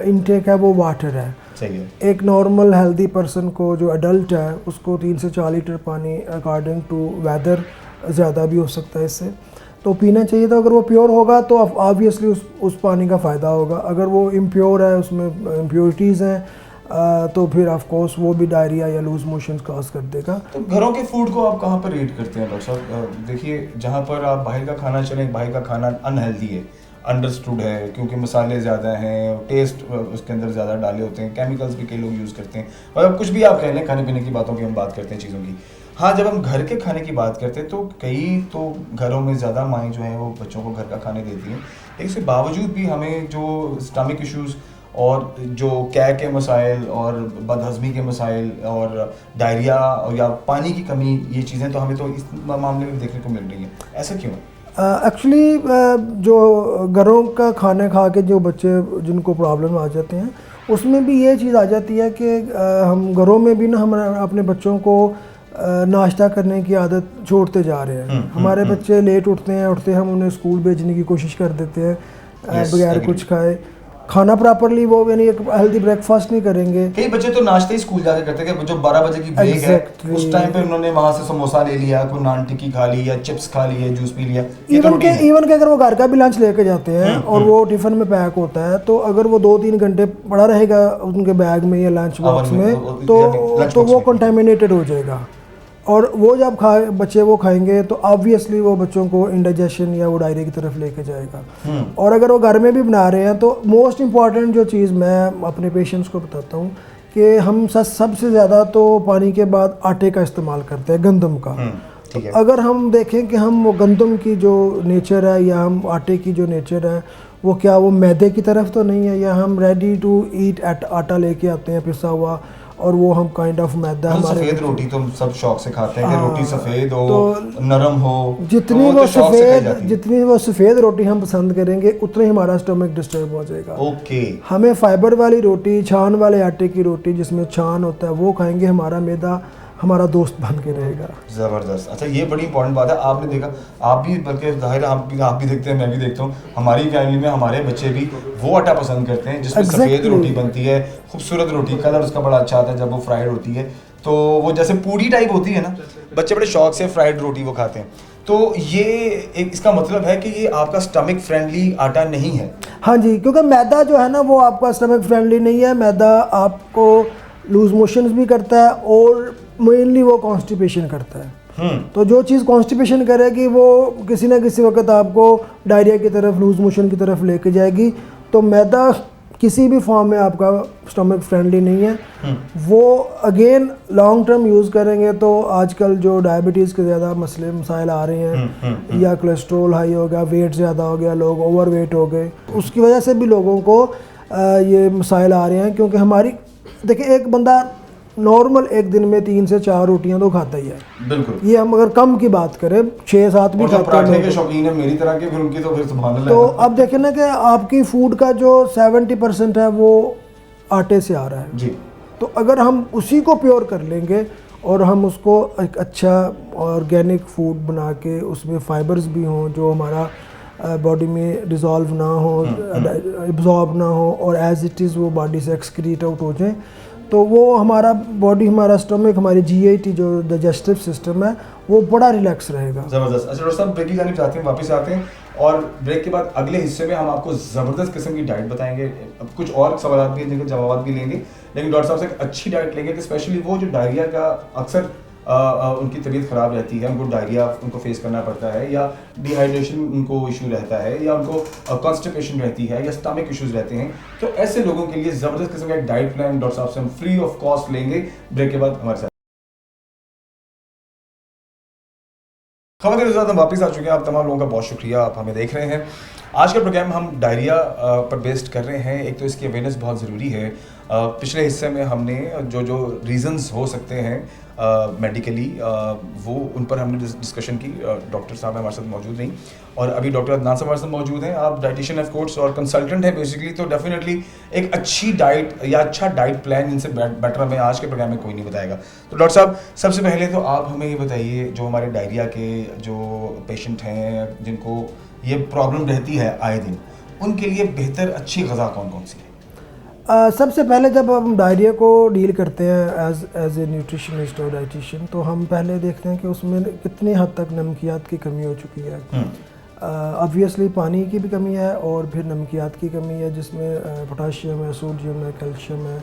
इनटेक है वो वाटर है। सही है। एक नॉर्मल हेल्दी पर्सन को, जो अडल्ट है, उसको 3 से 4 लीटर पानी अकॉर्डिंग टू वेदर, ज़्यादा भी हो सकता है इससे, तो पीना चाहिए। तो अगर वो प्योर होगा तो ऑब्वियसली उस पानी का फ़ायदा होगा। अगर वो इम्प्योर है, उसमें इम्प्योरिटीज़ हैं, तो फिर ऑफ कोर्स वो भी डायरिया या लूज मोशंस कॉज कर देगा। तो घरों के फूड को आप कहाँ पर रेट करते हैं डॉक्टर साहब? देखिए, जहाँ पर आप बाहर का खाना चलें, बाहर का खाना अनहेल्दी है, अंडरस्टूड है, क्योंकि मसाले ज़्यादा हैं, टेस्ट उसके अंदर ज़्यादा डाले होते हैं, केमिकल्स भी कई लोग यूज़ करते हैं, और कुछ भी आप कह लें, खाने पीने की बातों की हम बात करते हैं, चीज़ों की। हाँ, जब हम घर के खाने की बात करते हैं तो कई तो घरों में ज़्यादा माएँ जो हैं वो बच्चों को घर का खाने देती हैं, लेकिन इसके बावजूद भी हमें जो स्टमक इश्यूज़ और जो कैक के मसाइल और बदहज़मी के मसाइल और डायरिया और या पानी की कमी, ये चीज़ें तो हमें तो इस मामले में देखने को मिल रही हैं। ऐसा क्यों? एक्चुअली जो घरों का खाना खा के जो बच्चे जिनको प्रॉब्लम आ जाते हैं, उसमें भी ये चीज़ आ जाती है कि हम घरों में भी ना हम अपने बच्चों को नाश्ता करने की आदत छोड़ते जा रहे हैं। हमारे बच्चे लेट उठते हम उन्हें स्कूल भेजने की कोशिश कर देते हैं बगैर कुछ खाए। खाना प्रॉपरली वो यानी एक हेल्दी ब्रेकफास्ट नहीं करेंगे। कई बच्चे तो नाश्ते ही स्कूल जाके करते हैं, जो 12 बजे की ब्रेक है उस टाइम पे उन्होंने वहां से समोसा ले लिया, कोई नान टिक्की खा ली या चिप्स खा लिए, जूस पी लिया। इवन के अगर वो घर का भी लंच लेके जाते हैं और वो टिफिन में पैक होता है, तो अगर वो 2-3 घंटे पड़ा रहेगा उनके बैग में या लंच बॉक्स में, तो वो कंटामिनेटेड हो जाएगा, और वो जब बच्चे वो खाएंगे तो ऑब्वियसली वो बच्चों को इंडाइजेशन या वो डायरिया की तरफ लेके जाएगा। और अगर वो घर में भी बना रहे हैं, तो मोस्ट इम्पॉर्टेंट जो चीज़ मैं अपने पेशेंट्स को बताता हूँ कि हम सबसे ज़्यादा तो पानी के बाद आटे का इस्तेमाल करते हैं, गंदम का। अगर हम देखें कि हम वो गंदम की जो नेचर है या हम आटे की जो नेचर है, वो क्या वो मैदे की तरफ तो नहीं है, या हम रेडी टू ईट आटा लेके आते हैं पिसा हुआ, और वो हम काइंड ऑफ मैदा हमारे सफेद रोटी तो हम सब शौक से खाते हैं कि रोटी सफेद हो, तो नरम हो। जितनी वो सफेद रोटी हम पसंद करेंगे, उतना ही हमारा स्टमक डिस्टर्ब हो जाएगा। ओके। हमें फाइबर वाली रोटी, छान वाले आटे की रोटी जिसमें छान होता है, वो खाएंगे, हमारा मैदा हमारा दोस्त बन के रहेगा। ज़बरदस्त। अच्छा, ये बड़ी इंपॉर्टेंट बात है। आपने देखा, आप भी, बल्कि जाहिर आप भी देखते हैं, मैं भी देखता हूँ, हमारी फैमिली में हमारे बच्चे भी वो आटा पसंद करते हैं जिसमें सफ़ेद रोटी बनती है, खूबसूरत रोटी, कलर उसका बड़ा अच्छा आता है जब वो फ्राइड होती है, तो वो जैसे पूड़ी टाइप होती है ना, बच्चे बड़े शौक से फ्राइड रोटी वो खाते हैं। तो ये एक इसका मतलब है कि ये आपका स्टमक फ्रेंडली आटा नहीं है। हाँ जी, क्योंकि मैदा जो है ना वो आपका स्टमक फ्रेंडली नहीं है। मैदा आपको लूज मोशंस भी करता है और मेनली वो कॉन्स्टिपेशन करता है। तो जो चीज़ कॉन्स्टिपेशन करेगी वो किसी ना किसी वक्त आपको डायरिया की तरफ, लूज मोशन की तरफ लेके जाएगी। तो मैदा किसी भी फॉर्म में आपका स्टमक फ्रेंडली नहीं है। वो अगेन लॉन्ग टर्म यूज़ करेंगे तो आजकल जो डायबिटीज़ के ज़्यादा मसाइल आ रहे हैं, या कोलेस्ट्रॉल हाई हो गया, वेट ज़्यादा हो गया, लोग ओवर वेट हो गए, उसकी वजह से भी लोगों को ये मसाइल आ रहे हैं। क्योंकि हमारी देखिए, एक बंदा नॉर्मल एक दिन में 3 से 4 रोटियां तो खाता ही है। बिल्कुल। ये हम अगर कम की बात करें, 6-7 भी खाते हैं। के शौकीन है मेरी तरह के, फिर उनकी तो फिर सुभान अल्लाह। तो अब देखें ना कि आपकी फूड का जो 70% है वो आटे से आ रहा है जी। तो अगर हम उसी को प्योर कर लेंगे और हम उसको एक अच्छा ऑर्गेनिक फूड बना के उसमें फाइबर्स भी हों जो हमारा बॉडी में डिज़ोल्व ना हो, एब्जॉर्ब ना हो और एज इट इज़ वो बॉडी से एक्सक्रीट आउट हो जाए, तो वो हमारा बॉडी, हमारा स्टमक, हमारी GIT जो डाइजेस्टिव सिस्टम है वो बड़ा रिलैक्स रहेगा। ज़बरदस्त। अच्छा डॉक्टर साहब, ब्रेक की जानिब जाते हैं, वापस आते हैं और ब्रेक के बाद अगले हिस्से में हम आपको ज़बरदस्त किस्म की डाइट बताएंगे। अब कुछ और सवाल भी जिनके जवाब भी लेंगे, लेकिन डॉक्टर साहब से एक अच्छी डाइट लेंगे कि स्पेशली वो जो डायरिया का अक्सर उनकी तबीयत ख़राब रहती है, उनको डायरिया उनको फेस करना पड़ता है, या डिहाइड्रेशन उनको इशू रहता है, या उनको कॉन्स्टिपेशन रहती है, या स्टमक इश्यूज रहते हैं, तो ऐसे लोगों के लिए ज़बरदस्त किस्म का एक डाइट प्लान डॉक्टर साहब से हम फ्री ऑफ कॉस्ट लेंगे ब्रेक के बाद हमारे साथ। खबरदार के साथ हम वापस आ चुके हैं। आप तमाम लोगों का बहुत शुक्रिया, आप हमें देख रहे हैं। आज का प्रोग्राम हम डायरिया पर बेस्ड कर रहे हैं। एक तो इसकी अवेयरनेस बहुत ज़रूरी है। पिछले हिस्से में हमने जो रीज़न्स हो सकते हैं मेडिकली, वो उन पर हमने डिस्कशन की। डॉक्टर साहब हमारे साथ मौजूद नहीं, और अभी डॉक्टर अदनान साहब हमारे साथ मौजूद हैं। आप डाइटिशियन ऑफ कोर्स और कंसल्टेंट हैं बेसिकली, तो डेफिनेटली एक अच्छी डाइट या अच्छा डाइट प्लान इनसे बेटर हमें आज के प्रोग्राम में कोई नहीं बताएगा। तो डॉक्टर साहब, सबसे पहले तो आप हमें ये बताइए, जो हमारे डायरिया के जो पेशेंट हैं जिनको ये प्रॉब्लम रहती है आए दिन, उनके लिए बेहतर अच्छी ग़िज़ा कौन कौन सी है? सबसे पहले जब हम डायरिया को डील करते हैं एज ए न्यूट्रिशनिस्ट और डाइटिशियन, तो हम पहले देखते हैं कि उसमें कितनी हद तक नमकियात की कमी हो चुकी है। ऑब्वियसली पानी की भी कमी है और फिर नमकियात की कमी है, जिसमें पोटाशियम है, सोडियम है, कैल्शियम है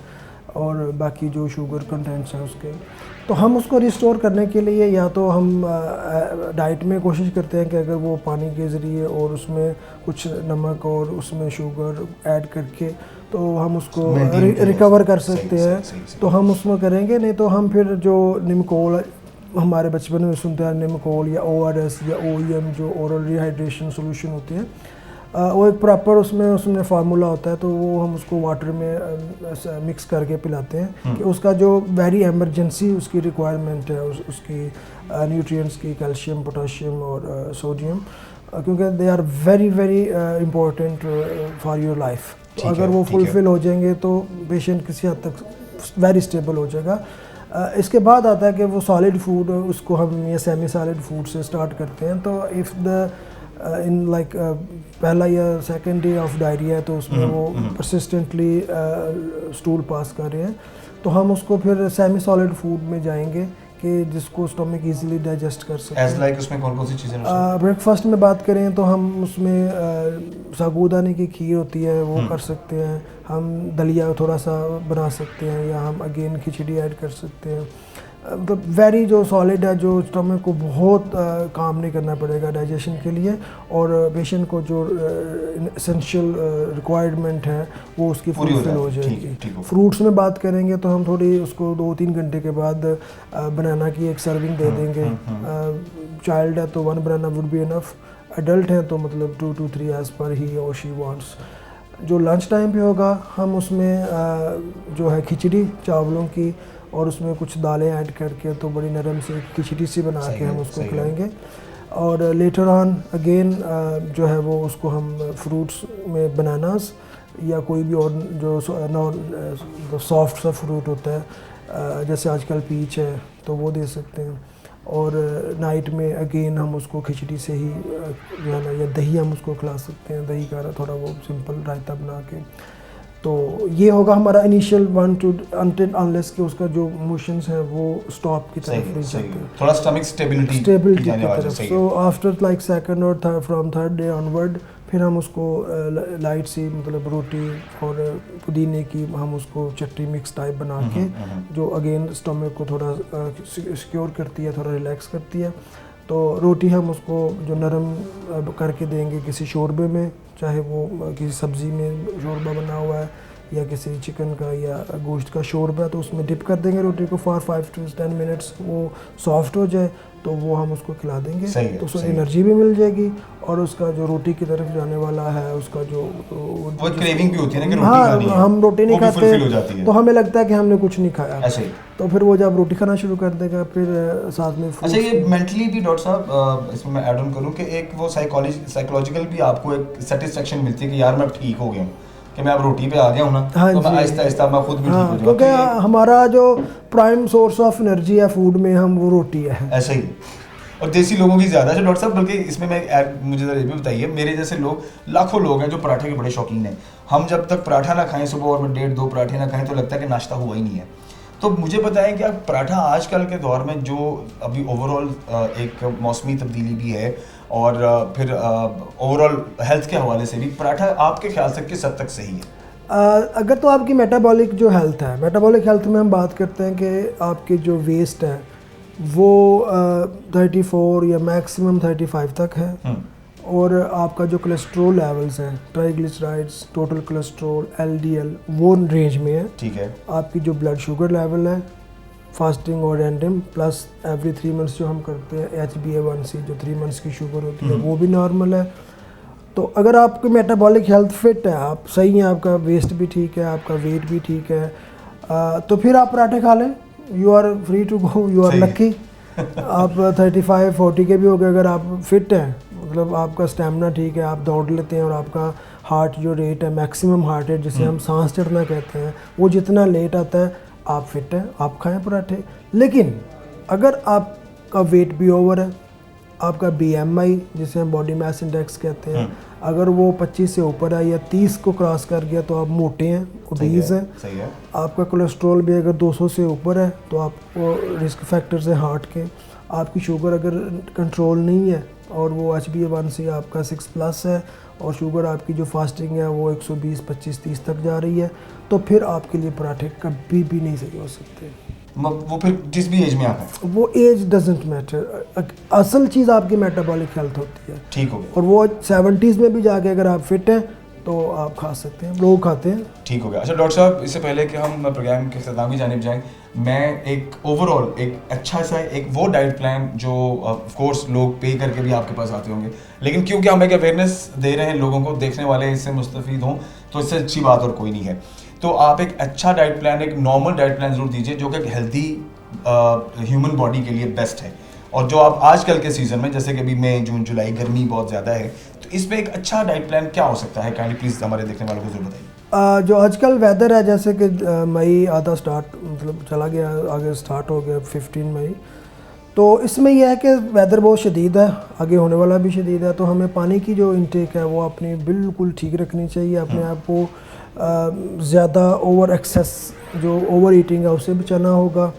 और बाकी जो शुगर कंटेंट्स हैं उसके। तो हम उसको रिस्टोर करने के लिए या तो हम डाइट में कोशिश करते हैं कि अगर वो पानी के ज़रिए और उसमें कुछ नमक और उसमें शुगर ऐड करके तो हम उसको रिकवर कर सकते हैं, तो हम उसमें करेंगे। नहीं तो हम फिर जो निमकोल, हमारे बचपन में सुनते हैं निमकोल या ORS या OEM जो ओरल रिहाइड्रेशन सोल्यूशन होती है, वो एक प्रॉपर उसमें फार्मूला होता है, तो वो हम उसको वाटर में मिक्स करके पिलाते हैं कि उसका जो वेरी एमरजेंसी उसकी रिक्वायरमेंट है उसकी न्यूट्रिएंट्स की, कैल्शियम, पोटाशियम और सोडियम, क्योंकि they are very very important for your life. तो अगर वो फुलफिल हो जाएंगे तो पेशेंट किसी हद तक वेरी स्टेबल हो जाएगा। इसके बाद आता है कि वो सॉलिड फूड, उसको हम ये सेमी सॉलिड फूड से स्टार्ट करते हैं। तो इफ़ द इन लाइक पहला या सेकेंड डे ऑफ डायरिया है तो उसमें वो परसिस्टेंटली स्टूल पास कर रहे हैं, तो हम उसको फिर सेमी सॉलिड फूड में जाएंगे कि जिसको स्टमक इजीली डाइजेस्ट कर सके। एज लाइक उसमें कौन कौन सी चीज़ें? ब्रेकफास्ट में बात करें तो हम उसमें साबूदाने की खीर होती है वो कर सकते हैं, हम दलिया थोड़ा सा बना सकते हैं, या हम अगेन खिचड़ी ऐड कर सकते हैं। मतलब वेरी जो सॉलिड है, जो स्टमक को बहुत काम नहीं करना पड़ेगा डाइजेशन के लिए, और पेशेंट को जो एसेंशियल रिक्वायरमेंट है वो उसकी फुलफिल हो जाएगी। फ्रूट्स में बात करेंगे तो हम थोड़ी उसको 2-3 घंटे के बाद बनाना की एक सर्विंग दे देंगे। चाइल्ड है तो 1 बनाना वुड बी इनफ, एडल्ट हैं तो मतलब 2 to 3 एज पर ही और शी वांट्स। जो लंच टाइम पे होगा हम उसमें जो है खिचड़ी चावलों की और उसमें कुछ दालें ऐड करके तो बड़ी नरम से खिचड़ी सी बना के हम उसको खिलाएंगे। और लेटर ऑन अगेन जो है वो उसको हम फ्रूट्स में बनानास या कोई भी और जो नॉन सॉफ्ट सा फ्रूट होता है, जैसे आजकल पीच है तो वो दे सकते हैं। और नाइट में अगेन हम उसको खिचड़ी से ही जो है ना, या दही हम उसको खिला सकते हैं, दही का थोड़ा वो सिंपल रायता बना के। तो ये होगा हमारा इनिशियल 1 to until unless कि उसका जो मोशंस हैं वो स्टॉप की तरफ ले जाते हैं, थोड़ा स्टमक स्टेबिलिटी की तरफ। सो आफ्टर लाइक सेकंड और third, from third day onward फिर हम उसको लाइट सी मतलब रोटी और पुदीने की हम उसको चटनी मिक्स टाइप बना के जो अगेन स्टमक को थोड़ा सिक्योर करती है, थोड़ा रिलैक्स करती है। तो रोटी हम उसको जो नरम करके देंगे किसी शोरबे में, चाहे वो किसी सब्ज़ी में शोरबा बना हुआ है या किसी चिकन का या गोश्त का शोरबा, तो उसमें डिप कर देंगे रोटी को फॉर 5 to 10 मिनट्स, वो सॉफ्ट हो जाए तो वो हम उसको खिला देंगे। तो उसको एनर्जी भी मिल जाएगी और उसका जो रोटी की तरफ जाने वाला है उसका जो वो क्रेविंग भी होती है ना कि रोटी खानी है, हम रोटी नहीं खाते तो हमें लगता है कि हमने कुछ नहीं खाया, ऐसे ही। तो फिर वो जब रोटी खाना शुरू कर देगा फिर साथ में अच्छा ये मेंटली भी डॉक्टर साहब इसमें मैं ऐड ऑन करूँ कि एक वो साइकोलॉजिकल भी आपको एक सेटिस्फेक्शन मिलती है कि यार मैं ठीक हो गया हूँ, कि मैं अब रोटी पे आ गया हूँ ना, हाँ तो मैं जी। आहिस्ता आहिस्ता मैं खुद भी ठीक हो हाँ, जाऊंगा। क्योंकि तो ये हमारा जो प्राइम सोर्स ऑफ एनर्जी है फूड में हम वो रोटी है। ऐसा ही है। और देसी लोगों की ज़्यादा है डॉक्टर साहब, बल्कि इसमें मुझे ज़रा ये भी बताइए, मेरे जैसे लोग लाखों लोग हैं जो पराठे के बड़े शौकीन हैं। हम जब तक पराठा ना खाएं सुबह और 1.5-2 पराठे ना खाएं तो लगता है कि नाश्ता हुआ ही नहीं है। तो मुझे बताएं कि आप पराठा आजकल के दौर में जो अभी ओवरऑल एक मौसमी तब्दीली भी है और फिर ओवरऑल हेल्थ के हवाले से भी पराठा आपके ख्याल से किस हद तक सही है? अगर तो आपकी मेटाबॉलिक जो हेल्थ है, मेटाबॉलिक हेल्थ में हम बात करते हैं कि आपके जो वेस्ट है वो 34 या मैक्सिमम 35 तक है, और आपका जो कोलेस्ट्रॉल लेवल्स हैं, ट्राइग्लिसराइड्स, टोटल कोलेस्ट्रॉल, एलडीएल, वो रेंज में है। ठीक है। आपकी जो ब्लड शुगर लेवल है, फास्टिंग और एंडम प्लस एवरी 3 मंथ्स जो हम करते हैं HbA1c जो 3 मंथ्स की शुगर होती है वो भी नॉर्मल है। तो अगर आपकी मेटाबॉलिक हेल्थ फिट है, आप सही हैं, आपका वेस्ट भी ठीक है, आपका वेट भी ठीक है, तो फिर आप पराठे खा लें, you are free to go, you are lucky. आप 35-40 के भी हो गए, अगर आप फिट हैं, मतलब आपका स्टेमिना ठीक है, आप दौड़ लेते हैं और आपका हार्ट जो रेट है, मैक्सिमम हार्ट रेट जिसे हम सांस चढ़ना कहते हैं, वो जितना लेट आता है, आप फिट हैं, आप खाएं पराठे। लेकिन अगर आपका वेट भी ओवर है, आपका BMI जिसे हम बॉडी मास इंडेक्स कहते हैं, अगर वो 25 से ऊपर है या 30 को क्रॉस कर गया तो आप मोटे हैं, ओबीज हैं। सही है। आपका कोलेस्ट्रॉल भी अगर 200 से ऊपर है तो आपको रिस्क फैक्टर्स हैं हार्ट के। आपकी शुगर अगर कंट्रोल नहीं है और वो HbA1c आपका 6+ है और शुगर आपकी जो फास्टिंग है वो 120, 25, 30 तक जा रही है, तो फिर आपके लिए पराठे कभी भी नहीं सही हो सकते। वो फिर जिस भी एज में आप हैं, वो एज डजेंट मैटर, असल चीज़ आपकी मेटाबॉलिक हेल्थ होती है। ठीक हो गया। और वो 70s में भी जाके अगर आप फिट हैं तो आप खा सकते हैं, लोग खाते हैं। ठीक हो गया। अच्छा डॉक्टर साहब, इससे पहले कि हम प्रोग्राम के इख्तिताम की जानिब जाएं, मैं एक ओवरऑल एक अच्छा सा एक वो डाइट प्लान जो ऑफ कोर्स लोग पे करके भी आपके पास आते होंगे, लेकिन क्योंकि हम एक अवेयरनेस दे रहे हैं लोगों को, देखने वाले इससे मुस्तफ़ीद हों, तो इससे अच्छी बात और कोई नहीं है। तो आप एक अच्छा डाइट प्लान, एक नॉर्मल डाइट प्लान ज़रूर दीजिए जो कि एक हेल्दी ह्यूमन बॉडी के लिए बेस्ट है, और जो आप आजकल के सीज़न में, जैसे कि अभी मई, जून, जुलाई, गर्मी बहुत ज़्यादा है, तो इसमें एक अच्छा डाइट प्लान क्या हो सकता है? काइंडली प्लीज़ हमारे देखने वालों को जरूर बताइए। जो आजकल वेदर है, जैसे कि मई आधा स्टार्ट मतलब चला गया, आगे स्टार्ट हो गया 15 मई, तो इसमें यह है कि वेदर बहुत शदीद है, आगे होने वाला भी शदीद है, तो हमें पानी की जो इंटेक है वो अपनी बिल्कुल ठीक रखनी चाहिए। अपने आप को ज़्यादा ओवर एक्सेस जो ओवर ईटिंग है उससे बचाना होगा।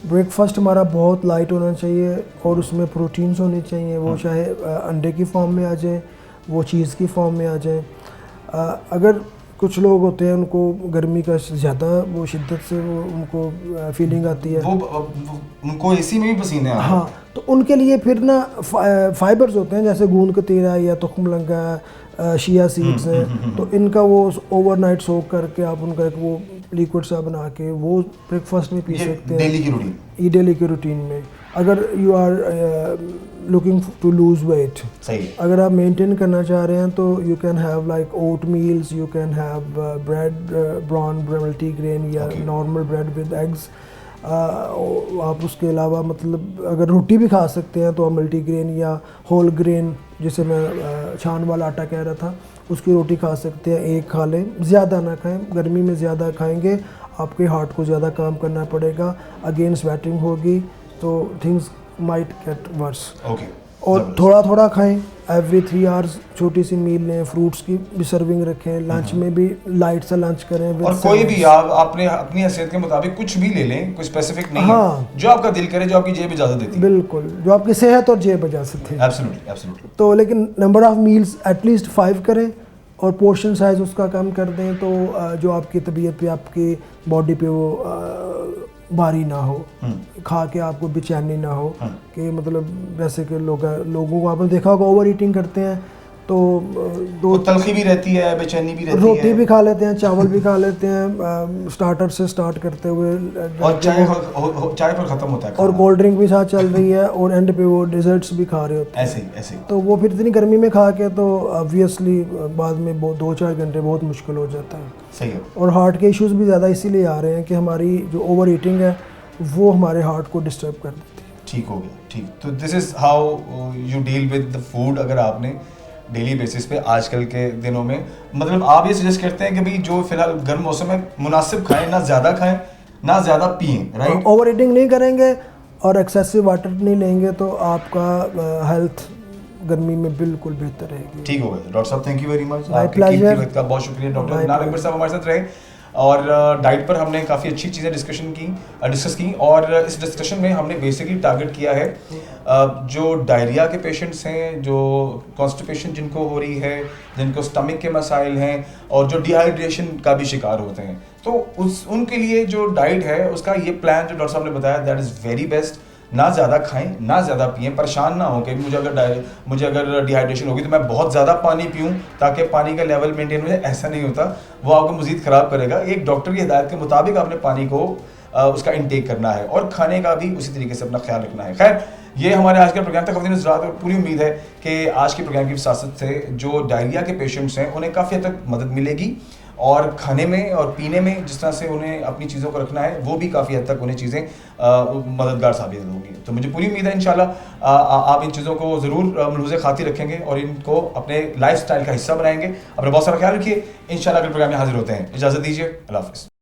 ब्रेकफास्ट हमारा बहुत लाइट होना चाहिए और उसमें प्रोटीन्स होने चाहिए, वो चाहे अंडे की फॉर्म में आ जाए, वो चीज़ की फॉर्म में आ जाए। अगर कुछ लोग होते हैं उनको गर्मी का ज़्यादा वो शिद्दत से वो उनको फीलिंग आती है, वो उनको एसी में भी पसीने आते हैं। हाँ, तो उनके लिए फिर ना फाइबर्स होते हैं, जैसे गूंद कतीरा या तुखमलंगा, शिया सीड्स हैं, तो इनका वो ओवरनाइट सोक करके आप उनका एक वो लिक्विड सा बना के वो ब्रेकफास्ट में पी सकते हैं, डेली की रूटीन। डेली की रूटीन में। अगर you are looking to lose weight, सही है। अगर आप मेंटेन करना चाह रहे हैं तो you can have like oat meals, you can have bread, brown multigrain या नॉर्मल ब्रेड विद एग्स। आप उसके अलावा मतलब अगर रोटी भी खा सकते हैं तो आप मल्टीग्रेन या होल ग्रेन, जिसे मैं छान वाला आटा कह रहा था, उसकी रोटी खा सकते हैं, एक खा लें, ज़्यादा ना खाएं। गर्मी में ज़्यादा खाएंगे आपके हार्ट को ज़्यादा काम करना पड़ेगा, अगेन स्वेटिंग होगी, तो things might get worse. Okay. और थोड़ा थोड़ा खाएं, एवरी 3 आवर्स छोटी सी मील लें, फ्रूट्स की भी सर्विंग रखें, लंच में भी लाइट सा लंच करें। और कोई भी आप आपने अपनी हैसियत के मुताबिक कुछ भी ले लें, कोई स्पेसिफिक नहीं हाँ, है, जो आपका दिल करे, जो आपकी जेब इजाजत देती है। बिल्कुल, जो आपकी सेहत और जेब इजाजत है। Absolutely, absolutely. तो लेकिन नंबर ऑफ मील्स एटलीस्ट 5 करें और पोर्शन साइज उसका कम कर दें, तो जो आपकी तबीयत पे, आपकी बॉडी पे वो भारी ना हो, खा के आपको बेचैनी ना हो कि मतलब जैसे कि लोगों को आपने देखा होगा ओवर ईटिंग करते हैं तो वो तलखी भी रहती है, बेचैनी भी रहती है, रोटी भी खा लेते हैं, चावल भी खा लेते हैं, स्टार्टर से स्टार्ट करते हुए, और चाय पर ख़त्म होता है और कोल्ड ड्रिंक भी साथ चल रही है और एंड पे वो डिजर्ट्स भी खा रहे होते हैं। ऐसे ही ऐसे ही। तो वो फिर इतनी गर्मी में खा के तो ऑब्वियसली बाद में 2-4 घंटे बहुत मुश्किल हो जाता है। सही है। और हार्ट के इश्यूज़ भी ज़्यादा इसीलिए आ रहे हैं कि हमारी जो ओवर ईटिंग है वो हमारे हार्ट को डिस्टर्ब कर देती है। ठीक हो गया, ठीक। तो this is how you deal with the food. अगर आपने डेली बेसिस पे आजकल के दिनों में? मतलब आप ये सजेस्ट करते हैं कि भाई जो फिलहाल गर्म मौसम में मुनासिब खाएं, ना ज़्यादा खाएं ना ज़्यादा पिएं, राइट? ओवर ईटिंग नहीं करेंगे और एक्सेसिव वाटर नहीं लेंगे तो आपका हेल्थ गर्मी में बिल्कुल बेहतर रहेगी। ठीक हो गया डॉक्टर साहब, thank you very much. My आपके pleasure. कीमती वक्त का बहुत शुक्रिया। डॉक्टर My नाल अकबर साहब हमारे साथ रहे और डाइट पर हमने काफ़ी अच्छी चीज़ें डिस्कस की और इस डिस्कशन में हमने बेसिकली टारगेट किया है जो डायरिया के पेशेंट्स हैं, जो कॉन्स्टिपेशन जिनको हो रही है, जिनको स्टमक के मसाइल हैं और जो डिहाइड्रेशन का भी शिकार होते हैं, तो उनके लिए जो डाइट है उसका ये प्लान जो डॉक्टर साहब ने बताया दैट इज़ वेरी बेस्ट। ना ज़्यादा खाएं ना ज़्यादा पिएं, परेशान ना हो कि मुझे अगर डिहाइड्रेशन होगी तो मैं बहुत ज़्यादा पानी पीऊं ताकि पानी का लेवल मेंटेन हो जाए, ऐसा नहीं होता, वो आपको मज़ीद ख़राब करेगा। एक डॉक्टर की हिदायत के मुताबिक आपने पानी को उसका इंटेक करना है और खाने का भी उसी तरीके से अपना ख्याल रखना है। खैर, ये हमारे आज का प्रोग्राम था ख़वातीन हज़रात और पूरी उम्मीद है कि आज के प्रोग्राम की वसात से जो डायरिया के पेशेंट्स हैं उन्हें काफ़ी हद तक मदद मिलेगी और खाने में और पीने में जिस तरह से उन्हें अपनी चीज़ों को रखना है वो भी काफ़ी हद तक उन्हें चीज़ें मददगार साबित होंगी। तो मुझे पूरी उम्मीद है इंशाल्लाह आप इन चीज़ों को ज़रूर मलहूज़े खातिर रखेंगे और इनको अपने लाइफस्टाइल का हिस्सा बनाएंगे। अपना बहुत सारा ख्याल रखिए। इंशाल्लाह अगले प्रोग्राम में हाजिर होते हैं। इजाज़त दीजिए, अल्लाह हाफ़िज़।